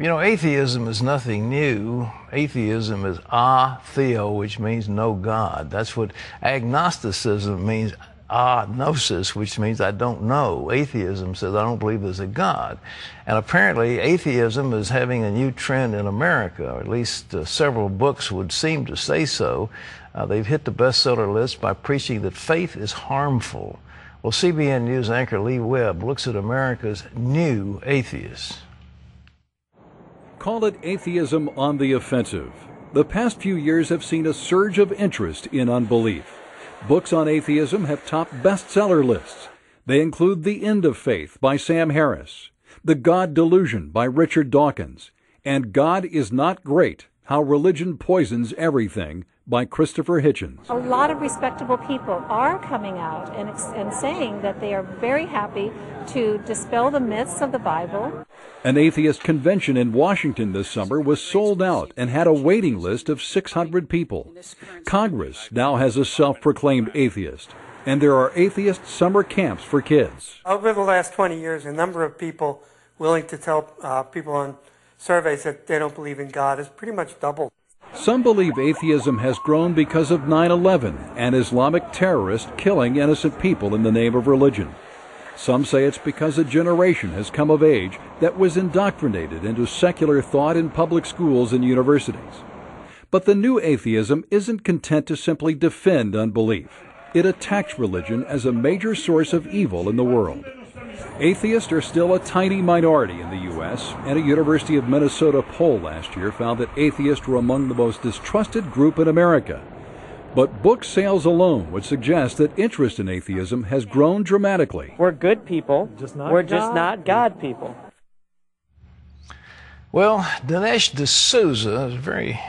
You know, atheism is nothing new. Atheism is atheo, which means no God. That's what agnosticism means, agnosis, which means I don't know. Atheism says I don't believe there's a God. And apparently atheism is having a new trend in America, or at least several books would seem to say so. They've hit the bestseller list by preaching that faith is harmful. Well, CBN News anchor Lee Webb looks at America's new atheists. Call it atheism on the offensive. The past few years have seen a surge of interest in unbelief. Books on atheism have topped bestseller lists. They include The End of Faith by Sam Harris, The God Delusion by Richard Dawkins, and God is Not Great, How Religion Poisons Everything by Christopher Hitchens. A lot of respectable people are coming out and saying that they are very happy to dispel the myths of the Bible. An atheist convention in Washington this summer was sold out and had a waiting list of 600 people. Congress now has a self-proclaimed atheist, and there are atheist summer camps for kids. Over the last 20 years, the number of people willing to tell people on surveys that they don't believe in God has pretty much doubled. Some believe atheism has grown because of 9/11 and Islamic terrorists killing innocent people in the name of religion. Some say it's because a generation has come of age that was indoctrinated into secular thought in public schools and universities. But the new atheism isn't content to simply defend unbelief. It attacks religion as a major source of evil in the world. Atheists are still a tiny minority in the U.S., and a University of Minnesota poll last year found that atheists were among the most distrusted group in America. But book sales alone would suggest that interest in atheism has grown dramatically. We're good people, we're just not God people. Well, Dinesh D'Souza is a very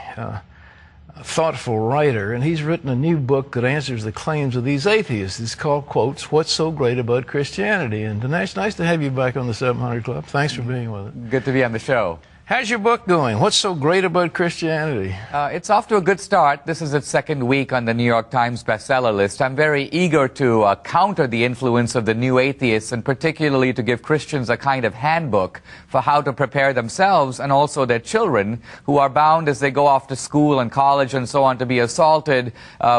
thoughtful writer, and he's written a new book that answers the claims of these atheists. It's called, quotes, What's So Great About Christianity? And Dinesh, nice to have you back on the 700 Club. Thanks for being with us. Good to be on the show. How's your book going? What's so great about Christianity? It's off to a good start. This is its second week on the New York Times bestseller list. I'm very eager to counter the influence of the new atheists, and particularly to give Christians a kind of handbook for how to prepare themselves and also their children, who are bound as they go off to school and college and so on to be assaulted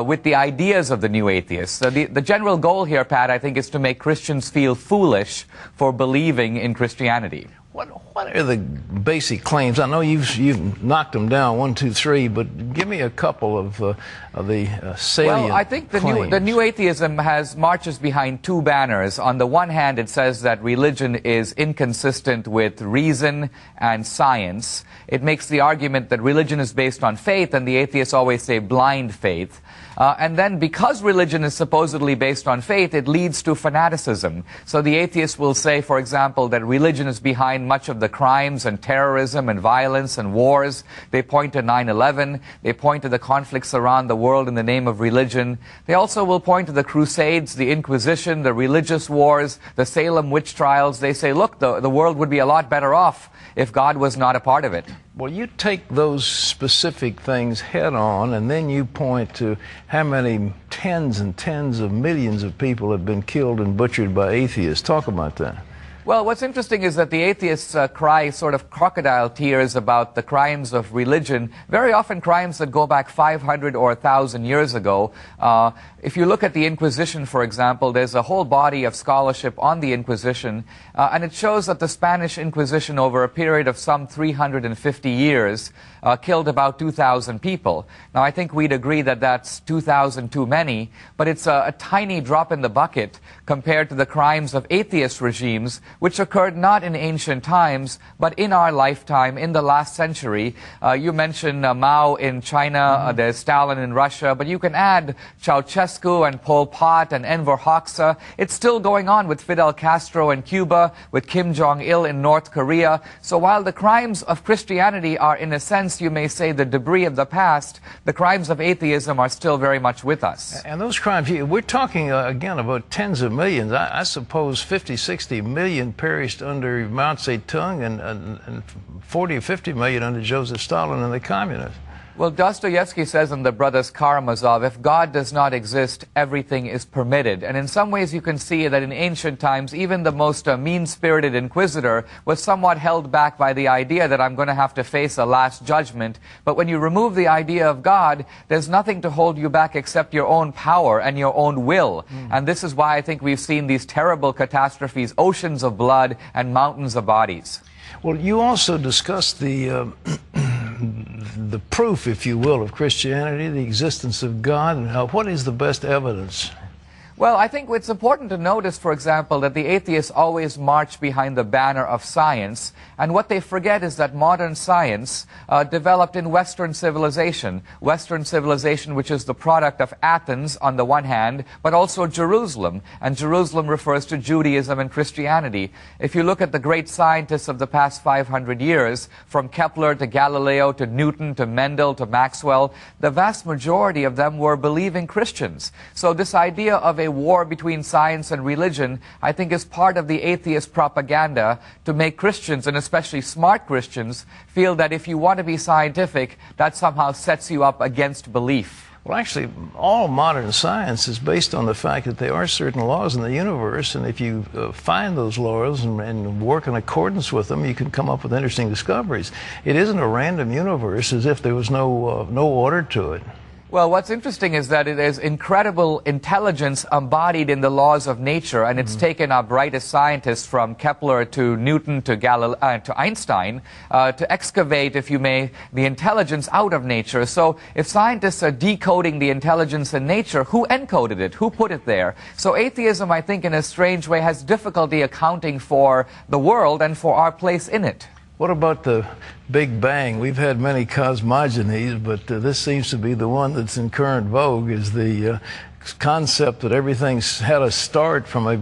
with the ideas of the new atheists. So the general goal here, Pat, I think, is to make Christians feel foolish for believing in Christianity. What are the basic claims? I know you've knocked them down, 1, 2, 3, but give me a couple of the salient Well, I think claims. the new atheism marches behind two banners. On the one hand, it says that religion is inconsistent with reason and science. It makes the argument that religion is based on faith, and the atheists always say blind faith. And then because religion is supposedly based on faith, it leads to fanaticism. So the atheists will say, for example, that religion is behind much of the crimes and terrorism and violence and wars. They point to 9/11. They point to the conflicts around the world in the name of religion. They also will point to the Crusades, the Inquisition, the religious wars, the Salem witch trials. They say, look, the world would be a lot better off if God was not a part of it. Well, you take those specific things head on, and then you point to how many tens and tens of millions of people have been killed and butchered by atheists. Talk about that. Well, what's interesting is that the atheists cry sort of crocodile tears about the crimes of religion, very often crimes that go back 500 or 1,000 years ago. If you look at the Inquisition, for example, there's a whole body of scholarship on the Inquisition, and it shows that the Spanish Inquisition, over a period of some 350 years, killed about 2,000 people. Now, I think we'd agree that that's 2,000 too many, but it's a tiny drop in the bucket compared to the crimes of atheist regimes, which occurred not in ancient times, but in our lifetime, in the last century. You mentioned Mao in China, there's Stalin in Russia, but you can add Ceausescu and Pol Pot and Enver Hoxha. It's still going on with Fidel Castro in Cuba, with Kim Jong-il in North Korea. So while the crimes of Christianity are, in a sense, you may say, the debris of the past, the crimes of atheism are still very much with us. And those crimes, we're talking, again, about tens of millions. I suppose 50, 60 million perished under Mao Zedong and 40 or 50 million under Joseph Stalin and the communists. Well, Dostoevsky says in the Brothers Karamazov, if God does not exist, everything is permitted. And in some ways you can see that in ancient times, even the most mean-spirited inquisitor was somewhat held back by the idea that I'm going to have to face a last judgment. But when you remove the idea of God, there's nothing to hold you back except your own power and your own will. And this is why I think we've seen these terrible catastrophes, oceans of blood and mountains of bodies. Well, you also discussed the the proof, if you will, of Christianity, the existence of God, and what is the best evidence? Well, I think it's important to notice, for example, that the atheists always march behind the banner of science, and what they forget is that modern science developed in Western civilization which is the product of Athens on the one hand, but also Jerusalem, and Jerusalem refers to Judaism and Christianity. If you look at the great scientists of the past 500 years, from Kepler to Galileo to Newton to Mendel to Maxwell, the vast majority of them were believing Christians. So this idea of a war between science and religion, I think, is part of the atheist propaganda to make Christians, and especially smart Christians, feel that if you want to be scientific, that somehow sets you up against belief. Well, actually, all modern science is based on the fact that there are certain laws in the universe, and if you find those laws and work in accordance with them, you can come up with interesting discoveries. It isn't a random universe as if there was no order to it. Well, what's interesting is that it is incredible intelligence embodied in the laws of nature, and it's taken our brightest scientists from Kepler to Newton to to Einstein to excavate, if you may, the intelligence out of nature. So if scientists are decoding the intelligence in nature, who encoded it? Who put it there? So atheism, I think, in a strange way, has difficulty accounting for the world and for our place in it. What about the Big Bang? We've had many cosmogonies, but this seems to be the one that's in current vogue, is the concept that everything's had a start from a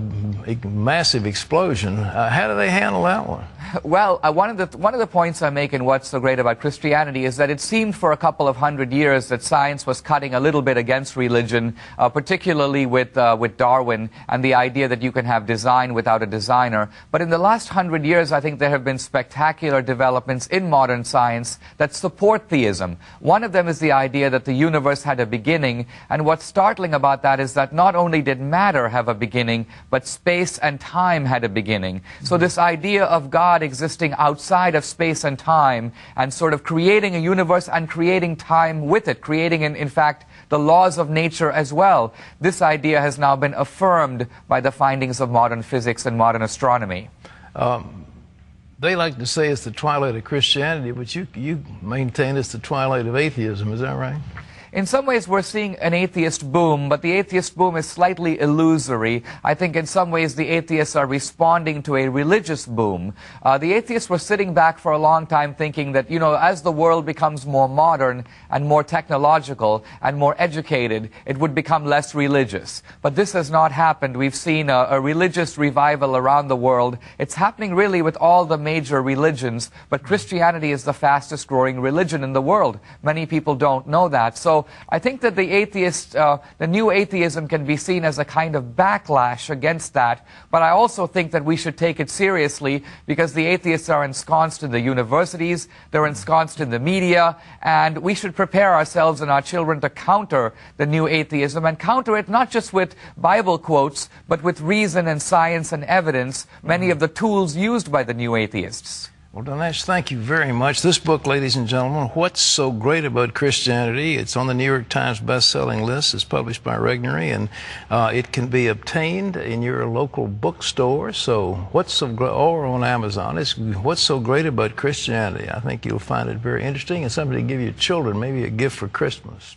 massive explosion. How do they handle that one? Well, one of the points I make in What's So Great About Christianity is that it seemed for a couple of hundred years that science was cutting a little bit against religion, particularly with Darwin and the idea that you can have design without a designer. But in the last 100 years, I think there have been spectacular developments in modern science that support theism. One of them is the idea that the universe had a beginning, and what's startling about that is that not only did matter have a beginning, but space and time had a beginning. So this idea of God existing outside of space and time and sort of creating a universe and creating time with it, creating, in fact, the laws of nature as well. This idea has now been affirmed by the findings of modern physics and modern astronomy. They like to say it's the twilight of Christianity, but you maintain it's the twilight of atheism. Is that right? In some ways, we're seeing an atheist boom, but the atheist boom is slightly illusory. I think in some ways the atheists are responding to a religious boom. The atheists were sitting back for a long time thinking that, you know, as the world becomes more modern and more technological and more educated, it would become less religious. But this has not happened. We've seen a religious revival around the world. It's happening really with all the major religions, but Christianity is the fastest growing religion in the world. Many people don't know that. So I think that the new atheism can be seen as a kind of backlash against that, but I also think that we should take it seriously because the atheists are ensconced in the universities, they're ensconced in the media, and we should prepare ourselves and our children to counter the new atheism, and counter it not just with Bible quotes, but with reason and science and evidence, many of the tools used by the new atheists. Well, Dinesh, thank you very much. This book, ladies and gentlemen, What's So Great About Christianity? It's on the New York Times best-selling list. It's published by Regnery, and it can be obtained in your local bookstore. So, or on Amazon. It's What's So Great About Christianity. I think you'll find it very interesting and something to give your children, maybe a gift for Christmas.